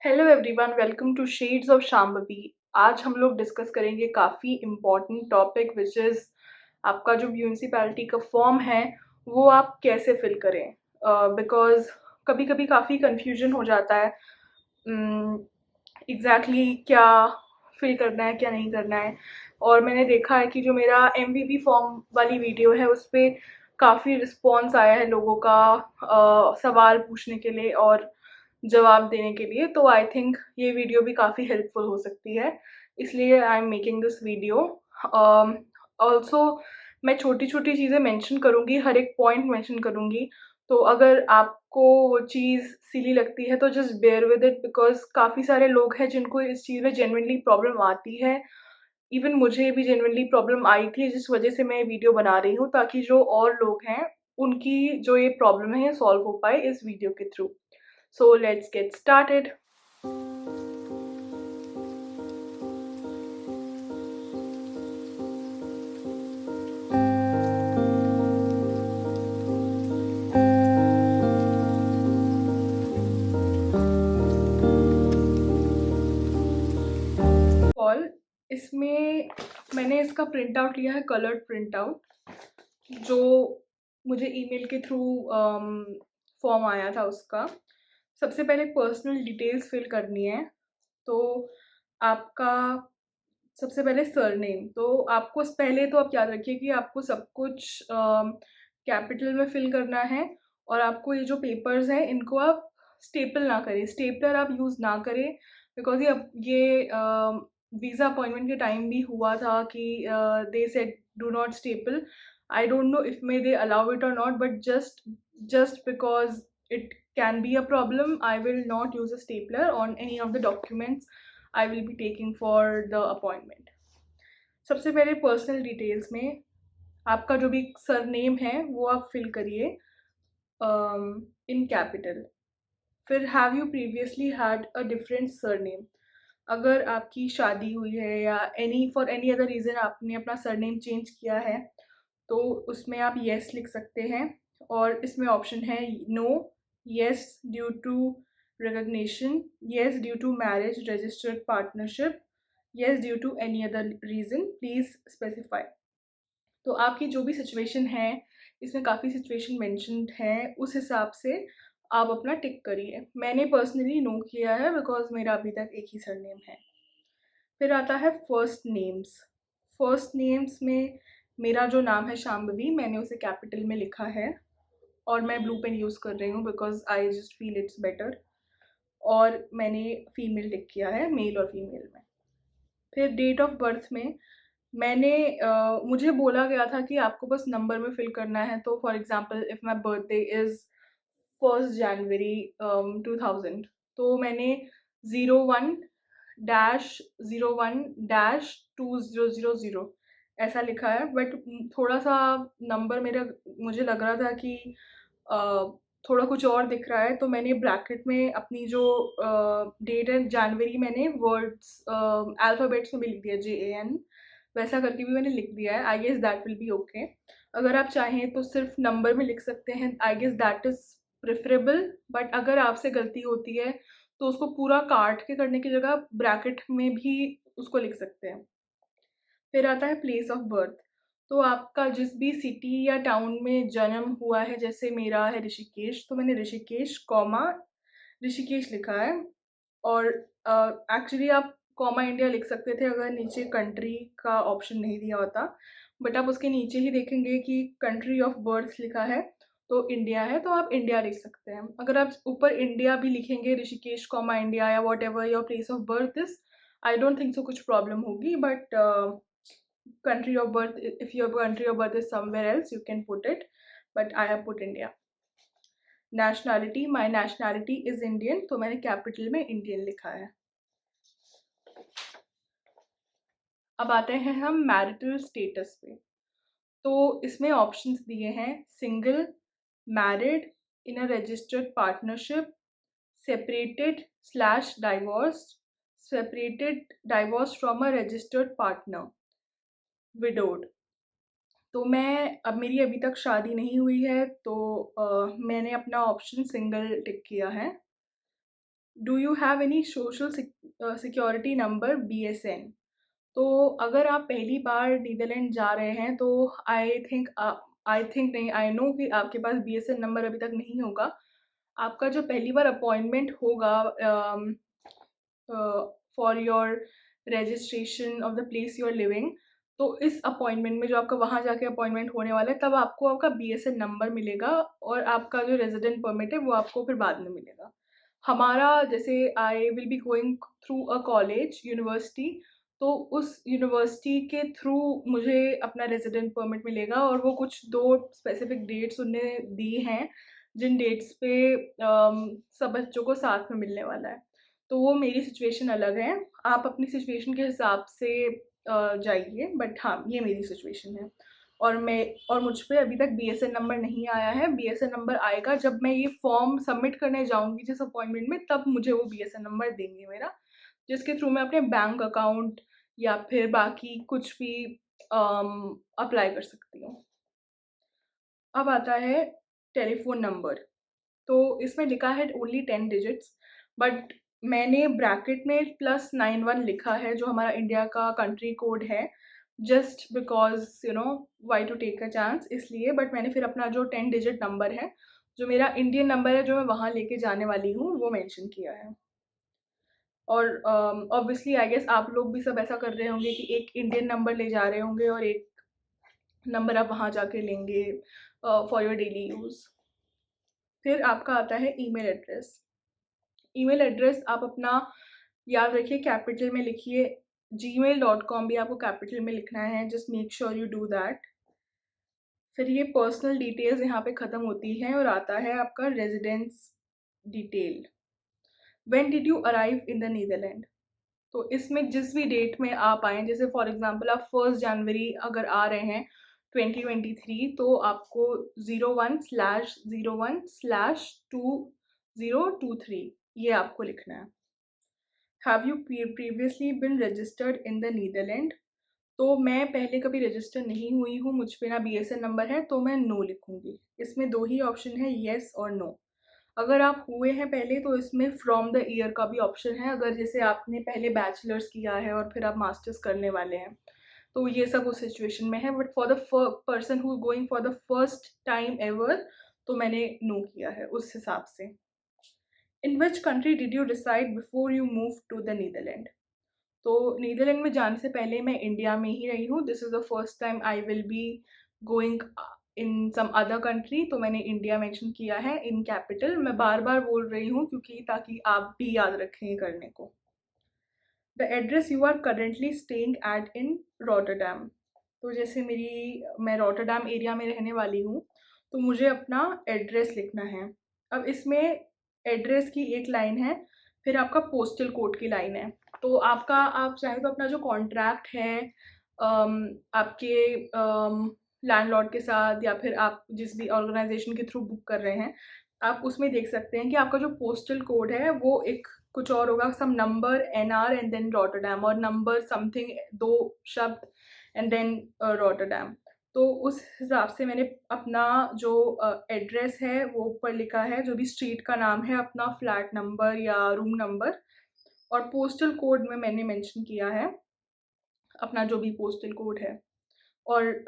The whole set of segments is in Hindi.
Hello everyone, welcome to shades of Shambhavi. आज हम लोग डिस्कस करेंगे काफ़ी इम्पॉर्टेंट टॉपिक विच इज़ आपका जो म्यूनिसिपैलिटी का फॉर्म है वो आप कैसे फिल करें। बिकॉज़ कभी कभी काफ़ी कन्फ्यूजन हो जाता है एग्जैक्टली क्या फिल करना है क्या नहीं करना है। और मैंने देखा है कि जो मेरा एमवीवी फॉर्म वाली वीडियो है उस पर काफ़ी रिस्पॉन्स आया है लोगों का सवाल पूछने के लिए और जवाब देने के लिए। तो आई थिंक ये वीडियो भी काफ़ी हेल्पफुल हो सकती है, इसलिए I am making this video. Also मैं छोटी छोटी चीज़ें मेंशन करूँगी, हर एक पॉइंट मेंशन करूँगी। तो अगर आपको वो चीज़ सिली लगती है तो just bear with it, because काफ़ी सारे लोग हैं जिनको इस चीज़ में जेन्युइनली प्रॉब्लम आती है। इवन मुझे भी जेन्युइनली प्रॉब्लम आई थी, जिस वजह से मैं ये वीडियो बना रही हूँ ताकि जो और लोग हैं उनकी जो ये प्रॉब्लम है ये सॉल्व हो पाए इस वीडियो के through. So let's get started. All इसमें मैंने इसका प्रिंट आउट लिया है, कलर्ड प्रिंट आउट, जो मुझे ईमेल के थ्रू फॉर्म आया था उसका। सबसे पहले पर्सनल डिटेल्स फिल करनी है। तो आपका सबसे पहले सरनेम, तो आपको पहले तो आप याद रखिए कि आपको सब कुछ कैपिटल में फिल करना है। और आपको ये जो पेपर्स हैं इनको आप स्टेपल ना करें, स्टेपलर आप यूज़ ना करें, बिकॉज ये वीज़ा अपॉइंटमेंट के टाइम भी हुआ था कि they said do not staple. I don't know if may they allow it और not, but just because it can be a problem, I will not use a stapler on any of the documents I will be taking for the appointment. सबसे पहले पर्सनल डिटेल्स में आपका जो भी सरनेम है वो आप फिल करिए इन कैपिटल। फिर have you previously had a different surname, अगर आपकी शादी हुई है या फॉर एनी अदर रीज़न आपने अपना सरनेम चेंज किया है तो उसमें आप येस लिख सकते हैं। और इसमें ऑप्शन है no, yes due to recognition, yes due to marriage, registered partnership, yes due to any other reason, please specify. तो आपकी जो भी सिचुएशन है, इसमें काफ़ी सिचुएशन मेंशन्ड है, उस हिसाब से आप अपना टिक करिए। मैंने पर्सनली नो किया है बिकॉज मेरा अभी तक एक ही सरनेम है। फिर आता है फर्स्ट नेम्स। फर्स्ट नेम्स में मेरा जो नाम है शाम्भवी, मैंने उसे कैपिटल में लिखा है और मैं ब्लू पेन यूज़ कर रही हूँ because I just feel it's better. और मैंने फीमेल टिक किया है, मेल और फीमेल में। फिर डेट ऑफ बर्थ में मैंने मुझे बोला गया था कि आपको बस नंबर में फिल करना है। तो for example if my birthday is 1 जनवरी 2000, तो मैंने 01-01-2000 ऐसा लिखा है। बट थोड़ा सा नंबर मेरा मुझे लग रहा था कि थोड़ा कुछ और दिख रहा है, तो मैंने ब्रैकेट में अपनी जो डेट है जनवरी, मैंने वर्ड्स अल्फ़ाबेट्स में भी लिख दिया JAN, वैसा करके भी मैंने लिख दिया है। I guess that will be okay. अगर आप चाहें तो सिर्फ नंबर में लिख सकते हैं, I guess that is preferable. But अगर आपसे गलती होती है तो उसको पूरा काट के करने की जगह ब्रैकेट में भी उसको लिख सकते हैं। फिर आता है प्लेस ऑफ बर्थ, तो आपका जिस भी सिटी या टाउन में जन्म हुआ है, जैसे मेरा है ऋषिकेश, तो मैंने ऋषिकेश कॉमा ऋषिकेश लिखा है। और एक्चुअली आप कॉमा इंडिया लिख सकते थे अगर नीचे कंट्री का ऑप्शन नहीं दिया होता, बट आप उसके नीचे ही देखेंगे कि कंट्री ऑफ बर्थ लिखा है तो इंडिया है, तो आप इंडिया लिख सकते हैं। अगर आप ऊपर इंडिया भी लिखेंगे, ऋषिकेश कॉमा इंडिया या what ever your place of birth is, I don't think so कुछ प्रॉब्लम होगी। But country of birth, if your country of birth is somewhere else, you can put it, but I have put India. Nationality, my nationality is Indian, तो मैंने कैपिटल में इंडियन लिखा है। अब आते हैं हम मैरिटल स्टेटस पे। तो इसमें ऑप्शंस दिए हैं single, married, in a registered partnership, separated slash divorced, separated divorce from a registered partner, widowed. तो मैं अब मेरी अभी तक शादी नहीं हुई है, तो मैंने अपना ऑप्शन सिंगल टिक किया है। Do you have any social security number BSN? तो अगर आप पहली बार नीदरलैंड जा रहे हैं तो आई थिंक नहीं, आई नो कि आपके पास BSN नंबर अभी तक नहीं होगा। आपका जो पहली बार अपॉइंटमेंट होगा for your registration of the place you are living, तो इस अपॉइंटमेंट में जो आपका वहाँ जाके अपॉइंटमेंट होने वाला है, तब आपको आपका BSN नंबर मिलेगा और आपका जो रेजिडेंट परमिट है वो आपको फिर बाद में मिलेगा। हमारा जैसे आई will be going through a college university, तो उस यूनिवर्सिटी के थ्रू मुझे अपना रेजिडेंट परमिट मिलेगा और वो कुछ 2 स्पेसिफिक डेट्स उन्होंने दी हैं, जिन डेट्स पे सब बच्चों को साथ में मिलने वाला है। तो वो मेरी सिचुएशन अलग है, आप अपनी सिचुएशन के हिसाब से जाइए, बट हाँ, ये मेरी सिचुएशन है। और मुझ पे अभी तक BSN नंबर नहीं आया है। BSN नंबर आएगा जब मैं ये फॉर्म सबमिट करने जाऊँगी जिस अपॉइंटमेंट में, तब मुझे वो BSN नंबर देंगे मेरा, जिसके थ्रू मैं अपने बैंक अकाउंट या फिर बाकी कुछ भी अप्लाई कर सकती हूँ। अब आता है टेलीफ़ोन नंबर। तो इसमें लिखा है ओनली 10 डिजिट्स, बट मैंने ब्रैकेट में +91 लिखा है जो हमारा इंडिया का कंट्री कोड है, just because why to take a chance, इसलिए। बट मैंने फिर अपना जो 10 डिजिट नंबर है, जो मेरा इंडियन नंबर है, जो मैं वहाँ लेके जाने वाली हूँ, वो मेंशन किया है। और ऑब्वियसली आई गेस आप लोग भी सब ऐसा कर रहे होंगे कि एक इंडियन नंबर ले जा रहे होंगे और एक नंबर आप वहाँ जाके लेंगे फॉर योर डेली यूज़। फिर आपका आता है ईमेल एड्रेस। ईमेल एड्रेस आप अपना याद रखिए, कैपिटल में लिखिए। gmail.com भी आपको कैपिटल में लिखना है, just make sure you do that. फिर ये पर्सनल डिटेल्स यहाँ पे ख़त्म होती हैं और आता है आपका residence detail. When did you arrive in the Netherlands? तो इसमें जिस भी डेट में आप आएँ, जैसे फॉर एग्जांपल आप 1 जनवरी अगर आ रहे हैं 2023, तो आपको 01/01/2023 ये आपको लिखना है। Have you previously been registered in the Netherlands? तो मैं पहले कभी रजिस्टर नहीं हुई हूँ, मुझ पे ना BSN नंबर है, तो मैं नो लिखूँगी। इसमें 2 ही ऑप्शन है, येस और नो। अगर आप हुए हैं पहले तो इसमें फ्रॉम द ईयर का भी ऑप्शन है, अगर जैसे आपने पहले बैचलर्स किया है और फिर आप मास्टर्स करने वाले हैं, तो ये सब उस सिचुएशन में है। But for the person who going for the first time ever, तो मैंने नो किया है उस हिसाब से। In which country did you decide before you move to the Netherlands? तो नीदरलैंड में जाने से पहले मैं इंडिया में ही रही हूँ। This is the first time I will be going in some other country, तो मैंने इंडिया मेंशन किया है इन कैपिटल। मैं बार बार बोल रही हूँ क्योंकि ताकि आप भी याद रखें ये करने को। The address you are currently staying at in Rotterdam. तो जैसे मैं रॉटरडैम एरिया में रहने वाली हूँ, तो मुझे अपना एड्रेस लिखना है। अब इसमें एड्रेस की एक लाइन है, फिर आपका पोस्टल कोड की लाइन है। तो आप चाहें तो अपना जो कॉन्ट्रैक्ट है आपके लैंडलॉर्ड के साथ, या फिर आप जिस भी ऑर्गेनाइजेशन के थ्रू बुक कर रहे हैं, आप उसमें देख सकते हैं कि आपका जो पोस्टल कोड है वो एक कुछ और होगा, some number NR and then Rotterdam, और नंबर समथिंग 2 शब्द एंड देन रॉटरडैम। तो उस हिसाब से मैंने अपना जो एड्रेस है वो ऊपर लिखा है, जो भी स्ट्रीट का नाम है, अपना फ्लैट नंबर या रूम नंबर, और पोस्टल कोड में मैंने मेंशन किया है अपना जो भी पोस्टल कोड है, और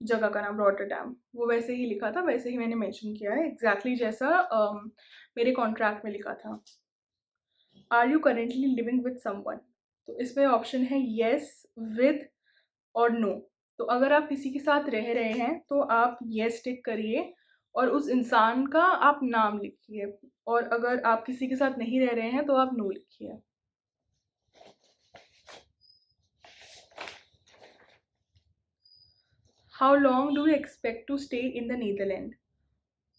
जगह का नाम रॉटरडैम, वो वैसे ही लिखा था, वैसे ही मैंने मेंशन किया है, एग्जैक्टली जैसा मेरे कॉन्ट्रैक्ट में लिखा था। Are you currently living with someone? तो इसमें ऑप्शन है येस, विद और नो। तो अगर आप किसी के साथ रह रहे हैं तो आप येस टिक करिए और उस इंसान का आप नाम लिखिए, और अगर आप किसी के साथ नहीं रह रहे हैं तो आप नो लिखिए। How long do you expect to stay in the Netherlands?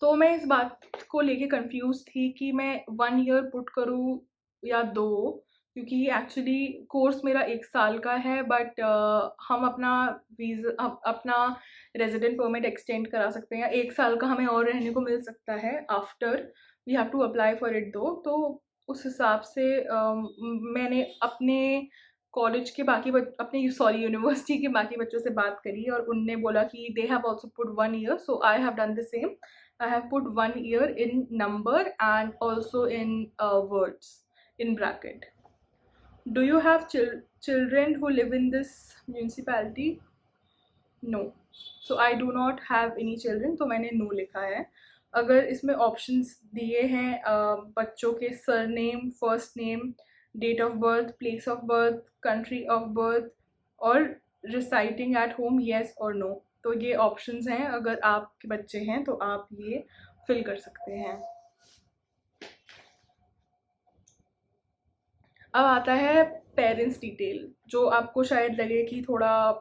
तो मैं इस बात को लेके कंफ्यूज थी कि मैं 1 ईयर पुट करूँ या 2, क्योंकि एक्चुअली कोर्स मेरा 1 साल का है, बट हम अपना रेजिडेंट परमिट एक्सटेंड करा सकते हैं, 1 साल का हमें और रहने को मिल सकता है after we have to apply for it दो। तो उस हिसाब से मैंने अपने कॉलेज के अपने यूनिवर्सिटी के बाकी बच्चों से बात करी और उनने बोला कि they have also put 1 year, so I have done the same. I have put 1 year in number and also in words. in bracket. Do you have children who live in this municipality? No. So I do not have any children, तो मैंने no लिखा है. अगर इसमें ऑप्शंस दिए हैं बच्चों के surname, first name, date of birth, place of birth, country of birth और रिसाइडिंग एट होम, येस और नो, तो ये ऑप्शंस हैं. अगर आपके बच्चे हैं तो आप ये फिल कर सकते हैं. अब आता है पेरेंट्स डिटेल, जो आपको शायद लगे कि थोड़ा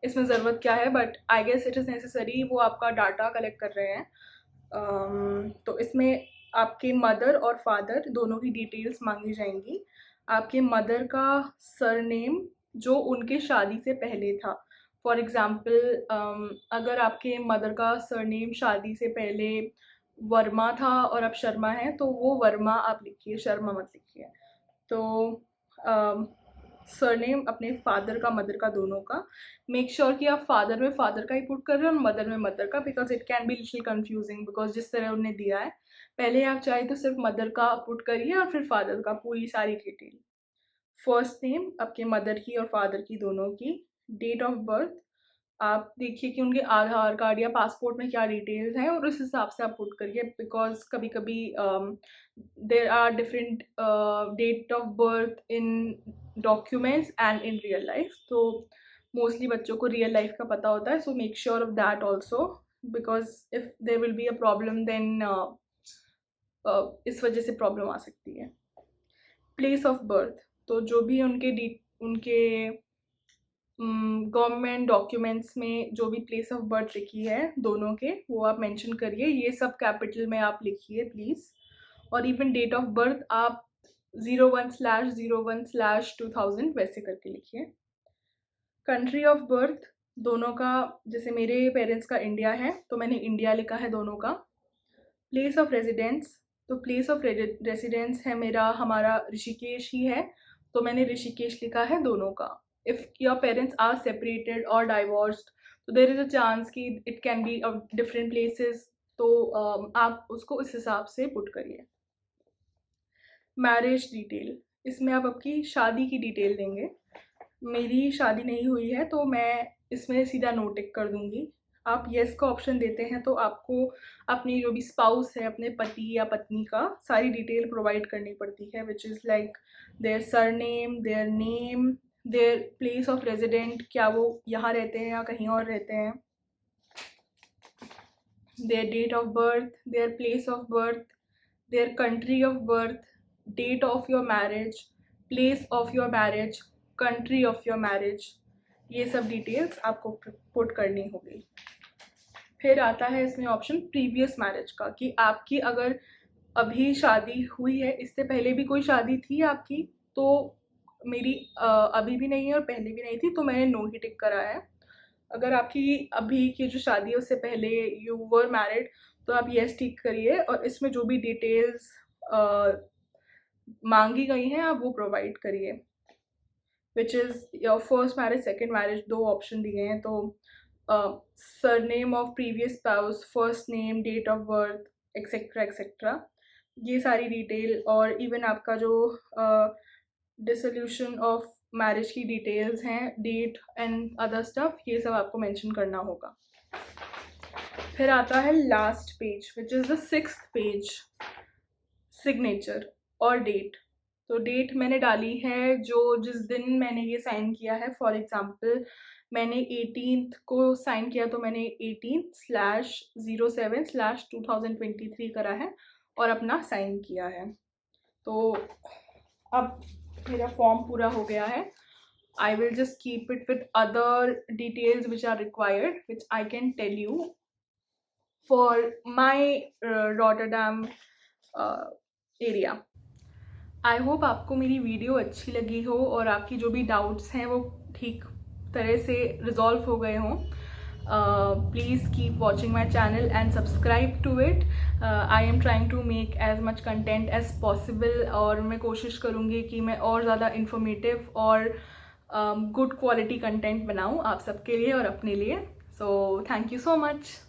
इसमें ज़रूरत क्या है, but I guess it is necessary. वो आपका डाटा कलेक्ट कर रहे हैं. तो इसमें आपके मदर और फादर दोनों की डिटेल्स मांगी जाएंगी. आपके मदर का सरनेम जो उनके शादी से पहले था. फॉर एग्ज़ाम्पल अगर आपके मदर का सरनेम शादी से पहले वर्मा था और अब शर्मा है, तो वो वर्मा आप लिखिए, शर्मा मत लिखिए. तो सरनेम अपने फादर का, मदर का, दोनों का. मेक श्योर कि आप फादर में फादर का ही पुट कर रहे हो और मदर में मदर का, because it can be little confusing, because जिस तरह उन्हें दिया है. पहले आप चाहे तो सिर्फ मदर का पुट करिए और फिर फादर का, पूरी सारी डिटेल. फर्स्ट नेम आपके मदर की और फादर की, दोनों की. डेट ऑफ बर्थ आप देखिए कि उनके आधार कार्ड या पासपोर्ट में क्या डिटेल्स हैं और उस हिसाब से आप पुट करिए, बिकॉज कभी कभी there are different date of birth in documents and in real life. तो मोस्टली बच्चों को रियल लाइफ का पता होता है, so make sure of that also, because if there will be a problem then इस वजह से प्रॉब्लम आ सकती है. प्लेस ऑफ बर्थ, तो जो भी उनके गवर्नमेंट डॉक्यूमेंट्स में जो भी प्लेस ऑफ बर्थ लिखी है दोनों के, वो आप मेंशन करिए. ये सब कैपिटल में आप लिखिए प्लीज़. और इवन डेट ऑफ बर्थ आप 01/01/2000 वैसे करके लिखिए. कंट्री ऑफ बर्थ दोनों का, जैसे मेरे पेरेंट्स का इंडिया है तो मैंने इंडिया लिखा है दोनों का. प्लेस ऑफ रेजिडेंस, तो प्लेस ऑफ रेजिडेंस है हमारा ऋषिकेश ही है, तो मैंने ऋषिकेश लिखा है दोनों का. If your parents are separated or divorced, तो there is a chance कि it can be of different places, तो आप उसको इस हिसाब से पुट करिए. मैरिज डिटेल, इसमें आप आपकी शादी की डिटेल देंगे. मेरी शादी नहीं हुई है तो मैं इसमें सीधा नो टिक कर दूंगी. आप येस का ऑप्शन देते हैं तो आपको अपनी जो भी स्पाउस है, अपने पति या पत्नी का सारी डिटेल प्रोवाइड करनी पड़ती है, which is like their surname, their name, their place of resident, क्या वो यहाँ रहते हैं या कहीं और रहते हैं, their date of birth, their place of birth, their country of birth, date of your marriage, place of your marriage, country of your marriage. ये सब डिटेल्स आपको पुट करनी होगी. फिर आता है इसमें ऑप्शन प्रीवियस मैरिज का, कि आपकी अगर अभी शादी हुई है, इससे पहले भी कोई शादी थी आपकी, तो मेरी अभी भी नहीं है और पहले भी नहीं थी, तो मैंने नो ही टिक करा है. अगर आपकी अभी की जो शादी है उससे पहले यू वर मैरिड, तो आप येस टिक करिए और इसमें जो भी डिटेल्स मांगी गई हैं आप वो प्रोवाइड करिए, which is your first marriage, second marriage, 2 option दिए हैं. तो surname of previous spouse, first name, date of birth, etcetera etcetera, ये सारी डिटेल. और इवन आपका जो डिसोल्यूशन ऑफ मैरिज की डिटेल्स हैं, डेट एंड अदर स्टफ, ये सब आपको मेंशन करना होगा. फिर आता है last page, which is the 6th page, signature और डेट. तो डेट मैंने डाली है जो जिस दिन मैंने ये साइन किया है. फॉर एग्जांपल मैंने 18th को साइन किया, तो मैंने 18/07/2023 करा है और अपना साइन किया है. तो अब मेरा फॉर्म पूरा हो गया है. I will just keep it with other details which are required, which I can tell you for my Rotterdam area. I hope आपको मेरी वीडियो अच्छी लगी हो और आपकी जो भी डाउट्स हैं वो ठीक तरह से रिजॉल्व हो गए हों. Please keep watching my channel and subscribe to it. I am trying to make as much content as possible, और मैं कोशिश करूँगी कि मैं और ज़्यादा इन्फॉर्मेटिव और गुड क्वालिटी कंटेंट बनाऊँ आप सबके लिए और अपने लिए. So thank you so much.